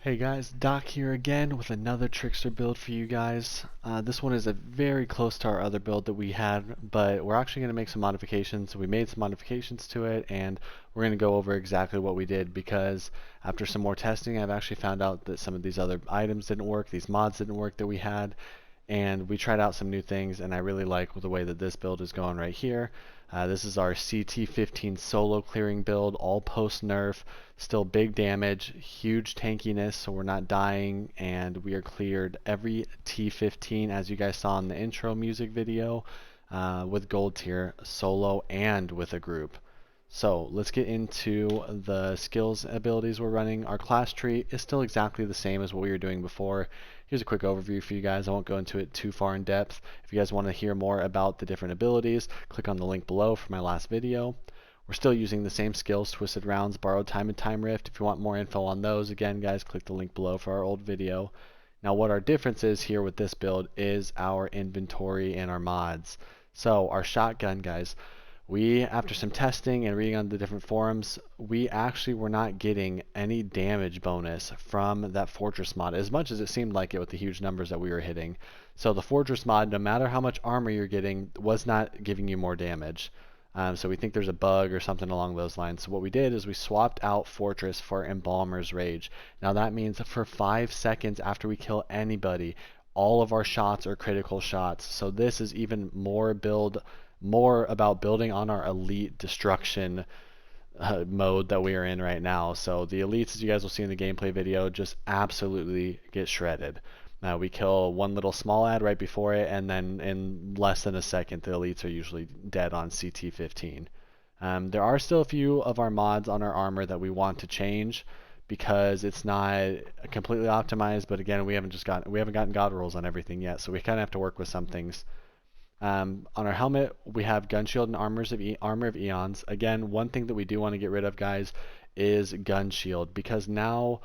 Hey guys, Doc here again with another Trickster build for you guys. This one is a very close to our other build that we had, but we're actually going to make some modifications. We made some modifications to it, and we're going to go over exactly what we did because after some more testing, I've actually found out that some of these other items didn't work, these mods didn't work that we had, and we tried out some new things, and I really like the way that this build is going right here. This is our CT15 solo clearing build, all post nerf, still big damage, huge tankiness, so we're not dying, and we are cleared every T15 as you guys saw in the intro music video with gold tier, solo and with a group. So let's get into the skills abilities we're running. Our class tree is still exactly the same as what we were doing before. Here's a quick overview for you guys. I won't go into it too far in depth. If you guys want to hear more about the different abilities, click on the link below for my last video. We're still using the same skills, Twisted Rounds, Borrowed Time, and Time Rift. If you want more info on those, again guys, click the link below for our old video. Now what our difference is here with this build is our inventory and our mods. So our shotgun, guys, we, after some testing and reading on the different forums, we actually were not getting any damage bonus from that Fortress mod, as much as it seemed like it with the huge numbers that we were hitting. So the Fortress mod, no matter how much armor you're getting, was not giving you more damage. So we think there's a bug or something along those lines. So what we did is we swapped out Fortress for Embalmer's Rage. Now that means for 5 seconds after we kill anybody, all of our shots are critical shots. So this is even more about building on our elite destruction mode that we are in right now. So the elites, as you guys will see in the gameplay video, just absolutely get shredded. We kill one little small ad right before it, and then in less than a second, the elites are usually dead on CT15. There are still a few of our mods on our armor that we want to change because it's not completely optimized. But again, we haven't gotten God rolls on everything yet, so we kind of have to work with some things. On our helmet, we have gun shield and armor of eons. Again, one thing that we do want to get rid of, guys, is gun shield, because now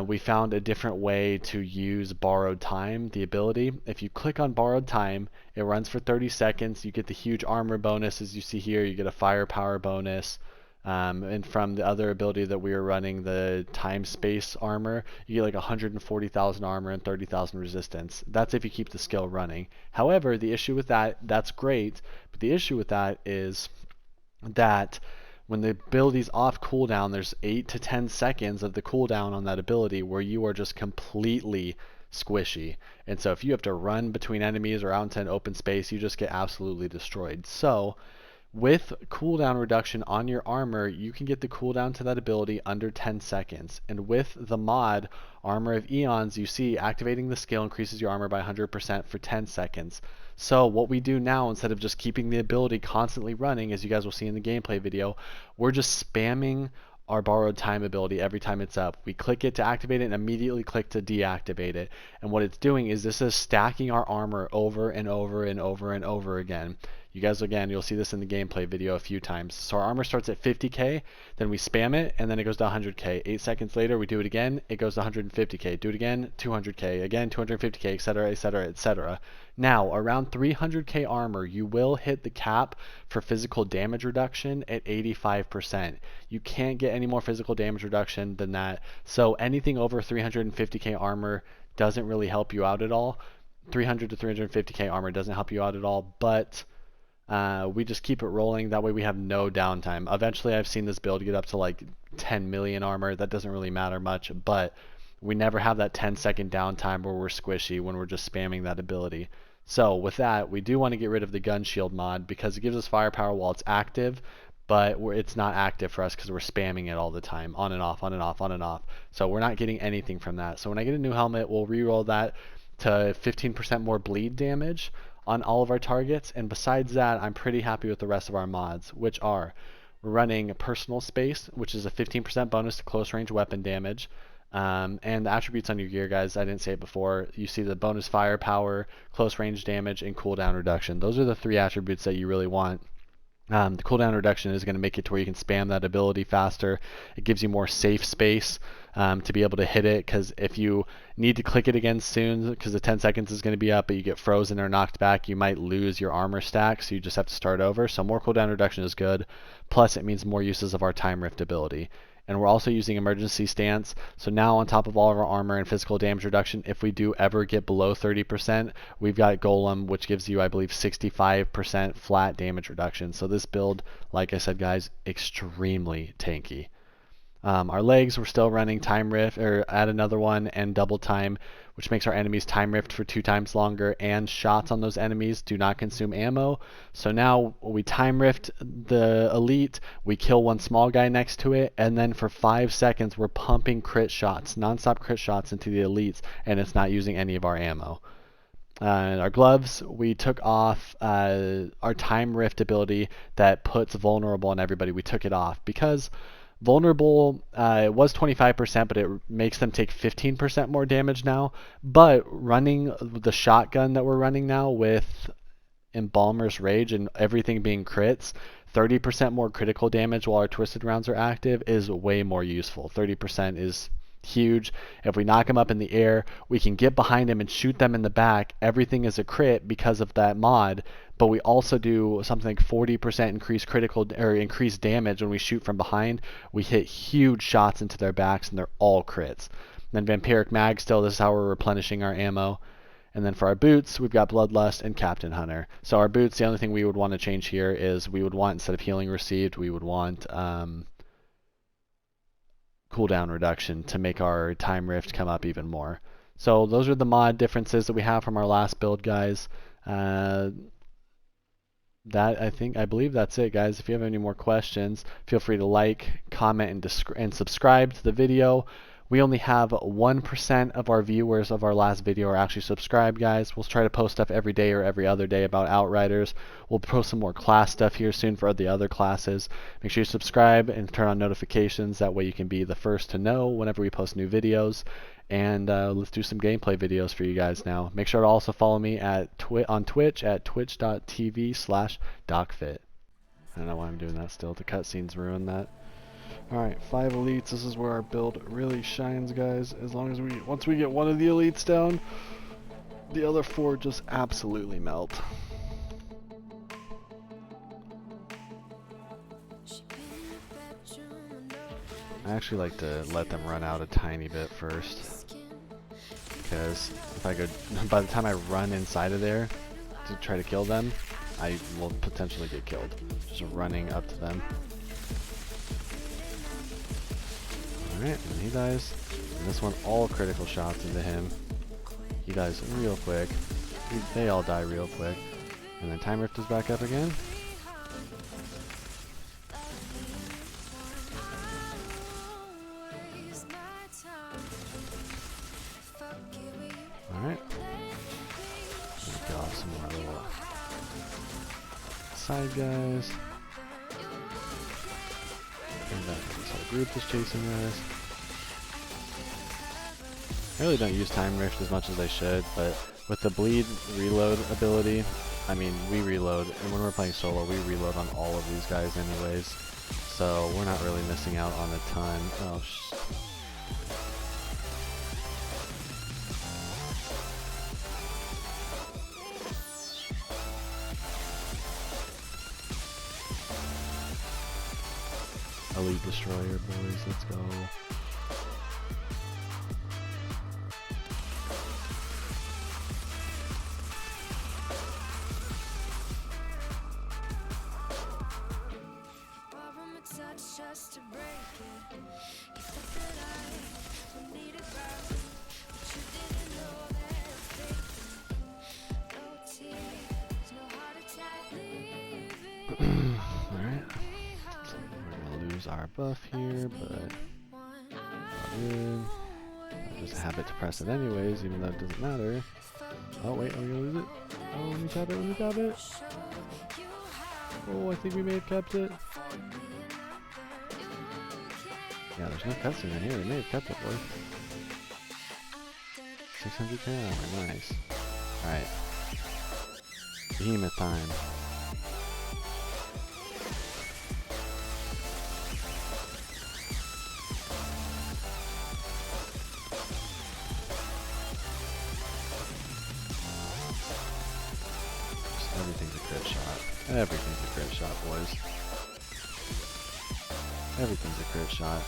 we found a different way to use borrowed time, the ability. If you click on borrowed time, it runs for 30 seconds. You get the huge armor bonus, as you see here. You get a firepower bonus. And from the other ability that we were running, the time space armor, you get like 140,000 armor and 30,000 resistance. That's if you keep the skill running. However, the issue with that's great, but the issue with that is that when the ability's off cooldown, there's 8 to 10 seconds of the cooldown on that ability where you are just completely squishy. And so if you have to run between enemies or out into an open space, you just get absolutely destroyed. So with cooldown reduction on your armor, you can get the cooldown to that ability under 10 seconds. And with the mod, Armor of Eons, you see activating the skill increases your armor by 100% for 10 seconds. So what we do now, instead of just keeping the ability constantly running, as you guys will see in the gameplay video, we're just spamming our borrowed time ability every time it's up. We click it to activate it and immediately click to deactivate it. And what it's doing is this is stacking our armor over and over and over and over again. You guys, again, you'll see this in the gameplay video a few times. So our armor starts at 50k, then we spam it, and then it goes to 100k. 8 seconds later, we do it again, it goes to 150k. Do it again, 200k. Again, 250k, etc., etc., etc. Now, around 300k armor, you will hit the cap for physical damage reduction at 85%. You can't get any more physical damage reduction than that. So anything over 350k armor doesn't really help you out at all. 300 to 350k armor doesn't help you out at all, but we just keep it rolling. That way we have no downtime. Eventually I've seen this build get up to like 10 million armor. That doesn't really matter much, but we never have that 10-second downtime where we're squishy when we're just spamming that ability. So with that, we do want to get rid of the gun shield mod because it gives us firepower while it's active, but it's not active for us because we're spamming it all the time, on and off, on and off, on and off. So we're not getting anything from that. So when I get a new helmet, we'll reroll that to 15% more bleed damage on all of our targets. And besides that, I'm pretty happy with the rest of our mods, which are we're running personal space, which is a 15% bonus to close range weapon damage. And the attributes on your gear, guys, I didn't say it before. You see the bonus firepower, close range damage, and cooldown reduction. Those are the 3 attributes that you really want. The cooldown reduction is going to make it to where you can spam that ability faster. It gives you more safe space to be able to hit it, because if you need to click it again soon, because the 10 seconds is going to be up, but you get frozen or knocked back, you might lose your armor stack, so you just have to start over. So more cooldown reduction is good. Plus, it means more uses of our Time Rift ability. And we're also using emergency stance. So now on top of all of our armor and physical damage reduction, if we do ever get below 30%, we've got Golem, which gives you, I believe, 65% flat damage reduction. So this build, like I said, guys, extremely tanky. Our legs, we're still running time rift, or add another one, and double time, which makes our enemies time rift for 2 times longer, and shots on those enemies do not consume ammo. So now we time rift the elite, we kill one small guy next to it, and then for 5 seconds we're pumping crit shots, non-stop crit shots into the elites, and it's not using any of our ammo. Our gloves, we took off our time rift ability that puts vulnerable on everybody. We took it off because vulnerable, it was 25%, but it makes them take 15% more damage now. But running the shotgun that we're running now with Embalmer's Rage and everything being crits, 30% more critical damage while our twisted rounds are active is way more useful. 30% is huge. If we knock them up in the air, we can get behind them and shoot them in the back. Everything is a crit because of that mod, but we also do something like 40% increased critical or increased damage when we shoot from behind. We hit huge shots into their backs and they're all crits. And then Vampiric Mag still, this is how we're replenishing our ammo. And then for our boots, we've got Bloodlust and Captain Hunter. So our boots, the only thing we would want to change here is we would want, instead of healing received, we would want cooldown reduction to make our time rift come up even more. So those are the mod differences that we have from our last build, guys. I believe that's it, guys. If you have any more questions, feel free to like, comment, and subscribe to the video. We only have 1% of our viewers of our last video are actually subscribed, guys. We'll try to post stuff every day or every other day about Outriders. We'll post some more class stuff here soon for the other classes. Make sure you subscribe and turn on notifications. That way you can be the first to know whenever we post new videos. And let's do some gameplay videos for you guys now. Make sure to also follow me at on Twitch at twitch.tv/DocFit. I don't know why I'm doing that still. The cutscenes ruin that. Alright, 5 elites. This is where our build really shines, guys. As long as once we get one of the elites down, the other 4 just absolutely melt. I actually like to let them run out a tiny bit first, because if I could, by the time I run inside of there to try to kill them, I will potentially get killed just running up to them. Alright, and he dies. And this one, all critical shots into him. He dies real quick. They all die real quick. And then Time Rift is back up again. Alright. Get off some more little side guys. And this whole group is chasing us. I really don't use Time Rift as much as I should, but with the bleed reload ability, I mean, we reload, and when we're playing solo, we reload on all of these guys anyways, so we're not really missing out on a ton. Oh, Elite Destroyer, boys, let's go. Alright. We're gonna lose our buff here, but good. I'll just have it to press it anyways, even though it doesn't matter. Oh wait, are we gonna lose it? Oh, let me tap it, let me tap it. Oh, I think we may have kept it. Yeah, there's no cutscene in here. We may have kept it, boys. 600k armor, nice. Alright. Behemoth time. Everything's a crit shot. Everything's a crit shot, boys. Everything's a crit shot.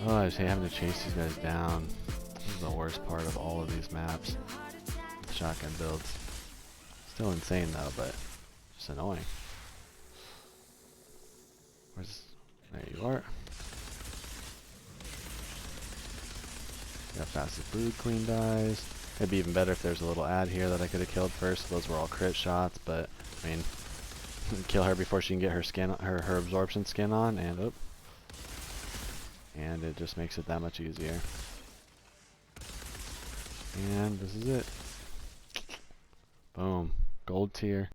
Oh, I just hate having to chase these guys down. This is the worst part of all of these maps. The shotgun builds. Still insane though, but just annoying. There you are. Got fastest food, clean dies. It'd be even better if there's a little ad here that I could have killed first. Those were all crit shots, but I mean, kill her before she can get her skin, her absorption skin on, and oop. And it just makes it that much easier. And this is it. Boom. Gold tier.